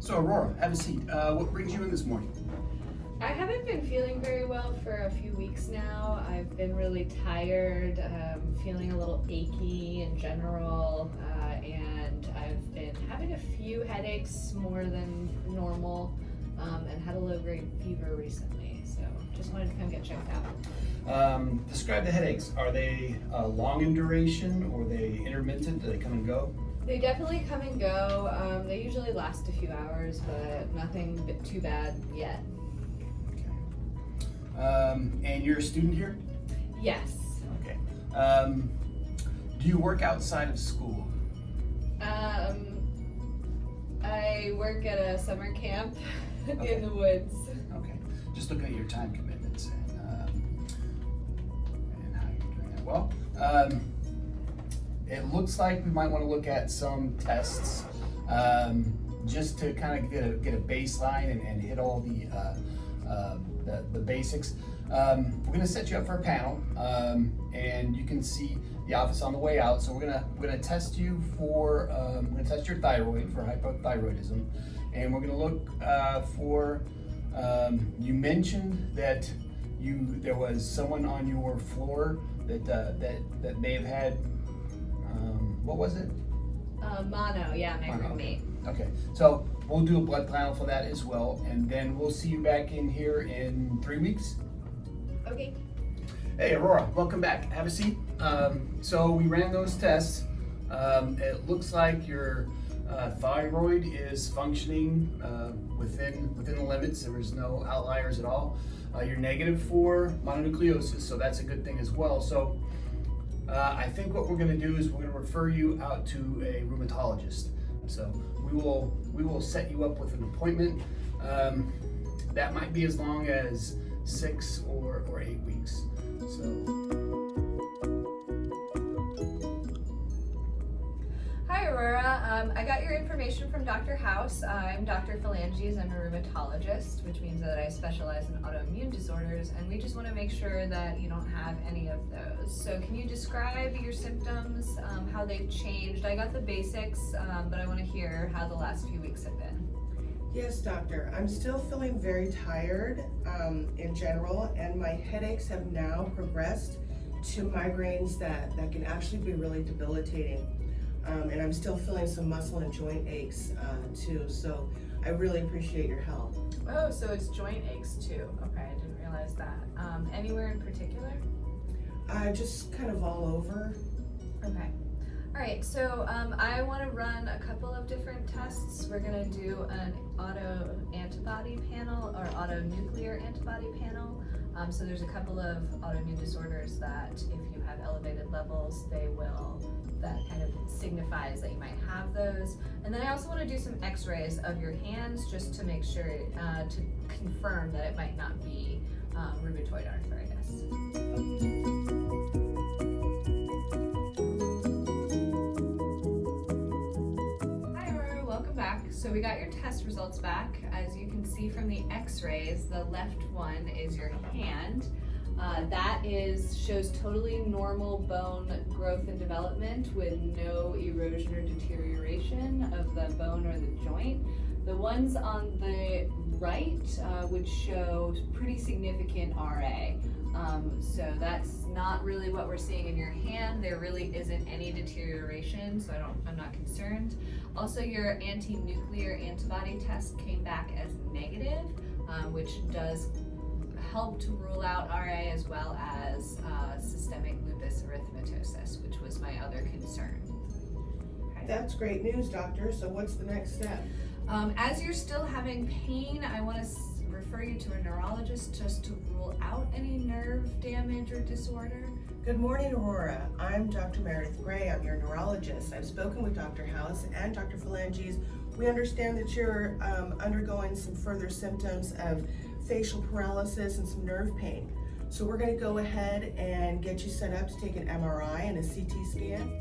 So Aurora, have a seat. What brings you in this morning? I haven't been feeling very well for a few weeks now. I've been really tired, feeling a little achy in general, and I've been having a few headaches more than normal, and had a low-grade fever recently. So just wanted to come get checked out. Describe the headaches. Are they long in duration or are they intermittent? Do they come and go? They definitely come and go. They usually last a few hours, but nothing too bad yet. And you're a student here? Yes. Okay. Do you work outside of school? I work at a summer camp Okay. in the woods. Okay. Just looking at your time commitments and how you're doing that. Well, it looks like we might want to look at some tests just to kind of get a baseline and hit all the basics. We're going to set you up for a panel, and you can see the office on the way out. So we're gonna test you for we're gonna test your thyroid for hypothyroidism, and we're gonna look for. You mentioned that there was someone on your floor that may have had what was it? Mono, yeah, my Mono, roommate. Okay, so we'll do a blood panel for that as well, and then we'll see you back in here in 3 weeks. Okay. Hey Aurora, welcome back. Have a seat. So we ran those tests. It looks like your thyroid is functioning within the limits. There was no outliers at all. You're negative for mononucleosis, so that's a good thing as well. So I think what we're going to do is we're going to refer you out to a rheumatologist. So we will set you up with an appointment. That might be as long as 6 or 8 weeks. Hi Aurora, I got your information from Dr. House. I'm Dr. Phalanges. I'm a rheumatologist, which means that I specialize in autoimmune disorders, and we just want to make sure that you don't have any of those. So can you describe your symptoms, how they've changed? I got the basics, but I want to hear how the last few weeks have been. Yes, doctor. I'm still feeling very tired in general, and my headaches have now progressed to migraines that can actually be really debilitating. And I'm still feeling some muscle and joint aches too, so I really appreciate your help. Oh, so it's joint aches too. Okay, I didn't realize that. Anywhere in particular? Just kind of all over. Okay. All right, so I want to run a couple of different tests. We're going to do an autoantibody panel or autonuclear antibody panel. So there's a couple of autoimmune disorders that if you have elevated levels, that kind of signifies that you might have those. And then I also want to do some x-rays of your hands just to make sure, to confirm that it might not be rheumatoid arthritis. So we got your test results back. As you can see from the x-rays, the left one is your hand. That shows totally normal bone growth and development with no erosion or deterioration of the bone or the joint. The ones on the right would show pretty significant RA. So that's not really what we're seeing in your hand. There really isn't any deterioration, so I'm not concerned. Also, your anti-nuclear antibody test came back as negative, which does help to rule out RA as well as systemic lupus erythematosus, which was my other concern. Okay. That's great news, doctor. So what's the next step? As you're still having pain, I want to refer you to a neurologist just to rule out any nerve damage or disorder. Good morning, Aurora. I'm Dr. Meredith Gray. I'm your neurologist. I've spoken with Dr. House and Dr. Phalanges. We understand that you're undergoing some further symptoms of facial paralysis and some nerve pain. So we're going to go ahead and get you set up to take an MRI and a CT scan.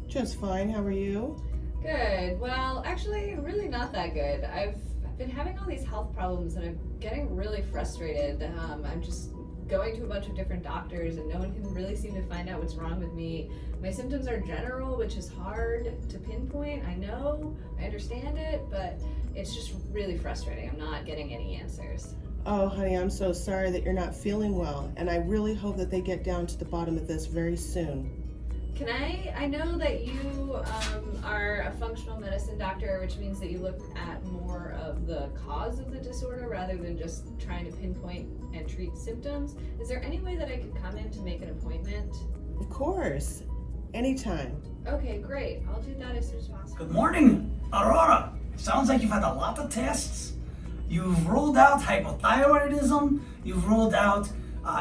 Just fine. How are you? Good. Well, actually, really not that good. I've been having all these health problems and I'm getting really frustrated. I'm just going to a bunch of different doctors and no one can really seem to find out what's wrong with me. My symptoms are general, which is hard to pinpoint. I know, I understand it, but it's just really frustrating. I'm not getting any answers. Oh, honey, I'm so sorry that you're not feeling well, and I really hope that they get down to the bottom of this very soon. Can I know that you are a functional medicine doctor, which means that you look at more of the cause of the disorder rather than just trying to pinpoint and treat symptoms. Is there any way that I could come in to make an appointment? Of course, anytime. Okay, great. I'll do that as soon as possible. Good morning, Aurora. Sounds like you've had a lot of tests. You've ruled out hypothyroidism. You've ruled out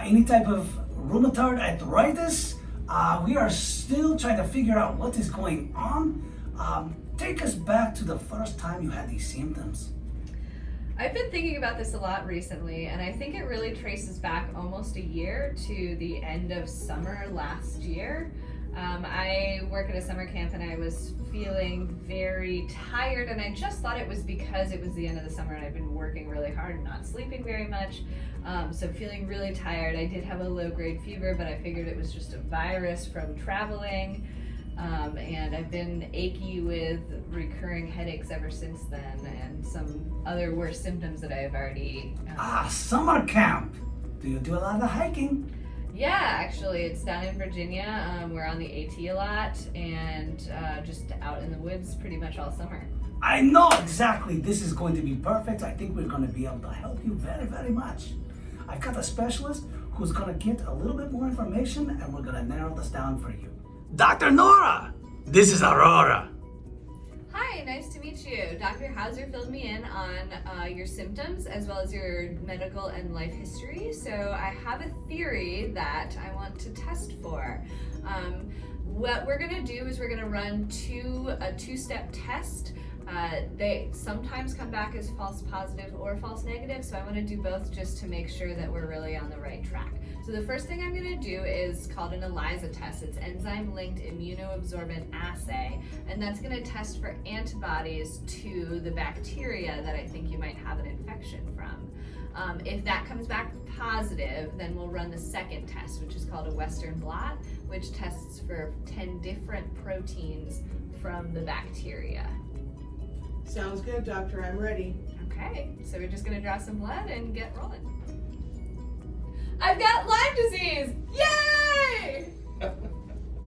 any type of rheumatoid arthritis. We are still trying to figure out what is going on. Take us back to the first time you had these symptoms. I've been thinking about this a lot recently, and I think it really traces back almost a year to the end of summer last year. I work at a summer camp and I was feeling very tired, and I just thought it was because it was the end of the summer and I've been working really hard and not sleeping very much. So feeling really tired. I did have a low-grade fever, but I figured it was just a virus from traveling. And I've been achy with recurring headaches ever since then, and some other worse symptoms that I've already... Summer camp. Do you do a lot of hiking? Yeah, actually, it's down in Virginia. We're on the AT a lot, and just out in the woods pretty much all summer. I know exactly this is going to be perfect. I think we're going to be able to help you very, very much. I've got a specialist who's going to get a little bit more information, and we're going to narrow this down for you. Dr. Nora, this is Aurora. Hi, nice to meet you. Dr. Hauser filled me in on your symptoms as well as your medical and life history. So I have a theory that I want to test for. What we're gonna do is we're gonna run a two-step test. They sometimes come back as false positive or false negative, so I want to do both just to make sure that we're really on the right track. So the first thing I'm going to do is called an ELISA test. It's enzyme-linked immunoabsorbent assay, and that's going to test for antibodies to the bacteria that I think you might have an infection from. If that comes back positive, then we'll run the second test, which is called a Western blot, which tests for 10 different proteins from the bacteria. Sounds good, doctor. I'm ready. Okay, so we're just gonna draw some blood and get rolling. I've got Lyme disease! Yay!